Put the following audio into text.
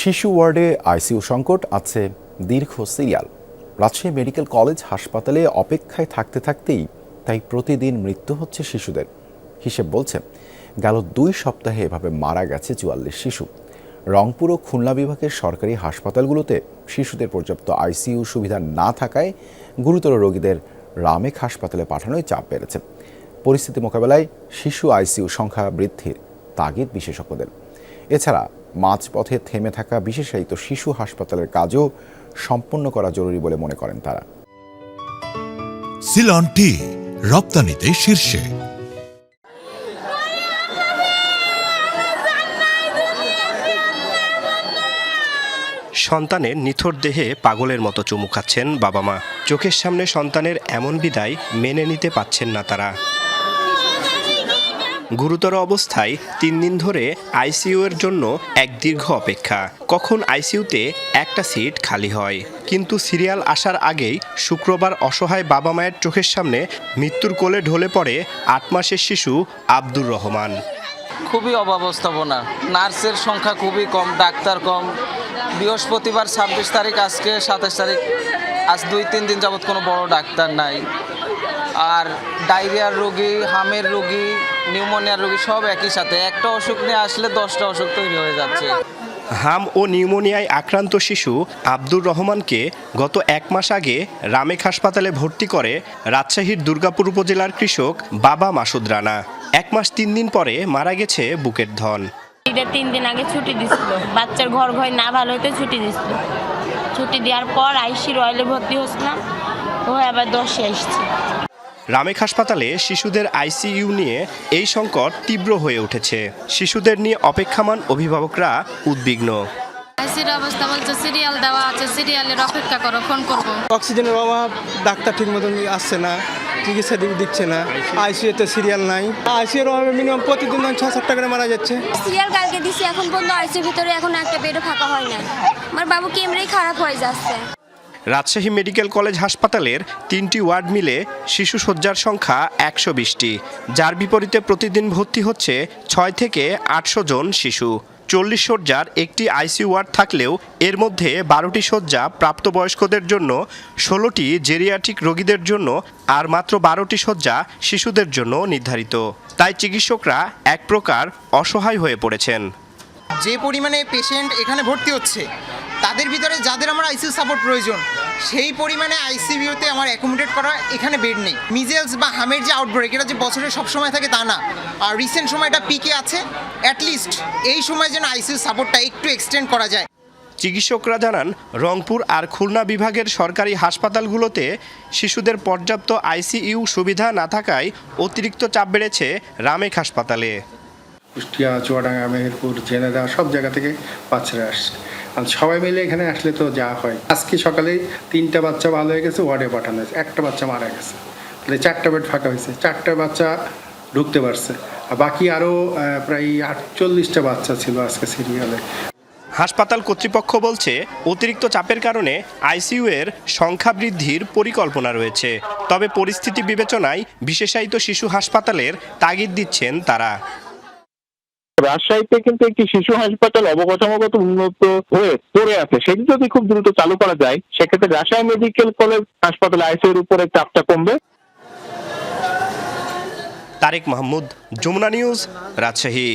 শিশু ওয়ার্ডে আইসিইউ সংকট, আছে দীর্ঘ সিরিয়াল। রাজশাহী মেডিকেল কলেজ হাসপাতালে অপেক্ষায় থাকতে থাকতেই তাই প্রতিদিন মৃত্যু হচ্ছে শিশুদের। হিসেব বলছে গেল 2 সপ্তাহে এভাবে মারা গেছে 44 শিশু। রংপুর ও খুলনা বিভাগের সরকারি হাসপাতালগুলোতে শিশুদের পর্যাপ্ত আইসিইউ সুবিধা না থাকায় গুরুতর রোগীদের রামেক হাসপাতালে পাঠানোয় চাপ বেড়েছে। পরিস্থিতি মোকাবেলায় শিশু আইসিইউ সংখ্যা বৃদ্ধির তাগিদ বিশেষজ্ঞদের। এছাড়া মাঝপথে থেমে থাকা বিশেষায়িত শিশু হাসপাতালের কাজও সম্পন্ন করা জরুরি বলে মনে করেন তারা। সিলন টি রপ্তানিতে শীর্ষে। সন্তানের নিথর দেহে পাগলের মতো চুমু খাচ্ছেন বাবা মা। চোখের সামনে সন্তানের এমন বিদায় মেনে নিতে পারছেন না তারা। গুরুতর অবস্থায় 3 দিন ধরে আইসিইউ এর জন্য এক দীর্ঘ অপেক্ষা। কখন আইসিইউতে একটা সিট খালি হয়, কিন্তু সিরিয়াল আসার আগেই শুক্রবার অসহায় বাবা মায়ের চোখের সামনে মৃত্যুর কোলে ঢলে পড়ে 8 মাসের শিশু আব্দুর রহমান। খুবই অব্যবস্থাপনা, নার্সের সংখ্যা খুবই কম, ডাক্তার কম। বৃহস্পতিবার 26 তারিখ, আজকে 27 তারিখ, আজ 2-3 দিন যাবৎ কোনো বড় ডাক্তার নাই। আর ডায়রিয়ার রোগী, হামের রোগী, নিউমোনিয়ার রোগী সব একই সাথে। একটা অসুখ নিয়ে আসলে 10টা অসুখ তৈরি হয়ে যাচ্ছে। হাম ও নিউমোনিয়ায় আক্রান্ত শিশু আব্দুর রহমানকে গত 1 মাস আগে রামেক হাসপাতালে ভর্তি করে রাজশাহীর দুর্গাপুর উপজেলার কৃষক বাবা মাসুদ রানা। 1 মাস 3 দিন পরে মারা গেছে বুকের ধন। 3 দিন আগে ছুটি দিছিল, বাচ্চার ঘর না ভালো হতে ছুটি দিছিল। ছুটি দেওয়ার পর আইসি রয়েলে ভর্তি হয়েছিলাম, আবার 10-এ আসছি। রামেক হাসপাতালে শিশুদের আইসিইউ নিয়ে এই সংকট তীব্র হয়ে উঠেছে। শিশুদের নিয়ে অপেক্ষামান অভিভাবকরা উদ্বিগ্ন। আইসিইউর অবস্থা বলছে সিরিয়াল দেওয়া আছে, সিরিয়ালের অপেক্ষা করো, ফোন করবো। অক্সিজেনের অভাব, ডাক্তার ঠিক মতন আসছে না, চিকিৎসা দিচ্ছে না, আইসিইউতে সিরিয়াল নাই। আইসিইউর অভাবে মিনিমাম প্রতিদিন 6-7টা করে মারা যাচ্ছে। সিরিয়াল কালকে দিছি, এখন পর্যন্ত আইসিইউর ভিতরে এখন একটা বেডও ফাঁকা হয় না। আমার বাবুকে এমনি খারাপ হয়ে যাচ্ছে। রাজশাহী মেডিকেল কলেজ হাসপাতালের 3টি ওয়ার্ড মিলে শিশু শয্যার সংখ্যা 120টি, যার বিপরীতে প্রতিদিন ভর্তি হচ্ছে 6 থেকে 800 জন শিশু। 40 শয্যার একটি আইসিইউ ওয়ার্ড থাকলেও এর মধ্যে 12টি শয্যা প্রাপ্তবয়স্কদের জন্য, 16টি জেরিয়াট্রিক রোগীদের জন্য আর মাত্র 12টি শয্যা শিশুদের জন্য নির্ধারিত। তাই চিকিৎসকরা এক প্রকার অসহায় হয়ে পড়েছেন। যে পরিমাণে পেশেন্ট এখানে ভর্তি হচ্ছে, তাদের ভিতরে যাদের আমার আইসিইউ সাপোর্ট প্রয়োজন, সেই পরিমাণে আইসিইউতে আমার অ্যাকোমোডেট করা এখানে বেড নেই। মিজেলস বা হামের যে আউটব্রেক, এটা যে বছরে সব সময় থাকে তা না, আর রিসেন্ট সময়টা পিকে আছে। অ্যাটলিস্ট এই সময় যেন আইসিইউ সাপোর্টটা একটু এক্সটেন্ড করা যায়। চিকিৎসকরা জানান, রংপুর আর খুলনা বিভাগের সরকারি হাসপাতালগুলোতে শিশুদের পর্যাপ্ত আইসিইউ সুবিধা না থাকায় অতিরিক্ত চাপ বেড়েছে রামেক হাসপাতালে। কুষ্টিয়া, চুয়াডাঙ্গা, মেহেরপুর, জেনেদা সব জায়গা থেকে বাচ্চারা আসছে। আর সবাই মিলে এখানে আসলে তো যা হয়। আজকে সকালে 3টা বাচ্চা ভালো হয়ে গেছে, ওয়ার্ডে পাঠানো হয়েছে। একটা বাচ্চা মারা গেছে, তাহলে 4টা বেড ফাঁকা হয়েছে, 4টা বাচ্চা ঢুকতে পারছে। আর বাকি আরও প্রায় 48টা বাচ্চা ছিল আজকে সিরিয়ালে। হাসপাতাল কর্তৃপক্ষ বলছে, অতিরিক্ত চাপের কারণে আইসিইউ এর সংখ্যা বৃদ্ধির পরিকল্পনা রয়েছে। তবে পরিস্থিতি বিবেচনায় বিশেষায়িত শিশু হাসপাতালের তাগিদ দিচ্ছেন তারা। রাজশাহীতে কিন্তু একটি শিশু হাসপাতাল অবকাঠামোগত উন্নত হয়ে পড়ে আছে, সেটি যদি খুব দ্রুত চালু করা যায়, সেক্ষেত্রে রাজশাহী মেডিকেল কলেজ হাসপাতাল আইসিইউর উপরে চাপটা কমবে। তারেক মাহমুদ, যমুনা নিউজ, রাজশাহী।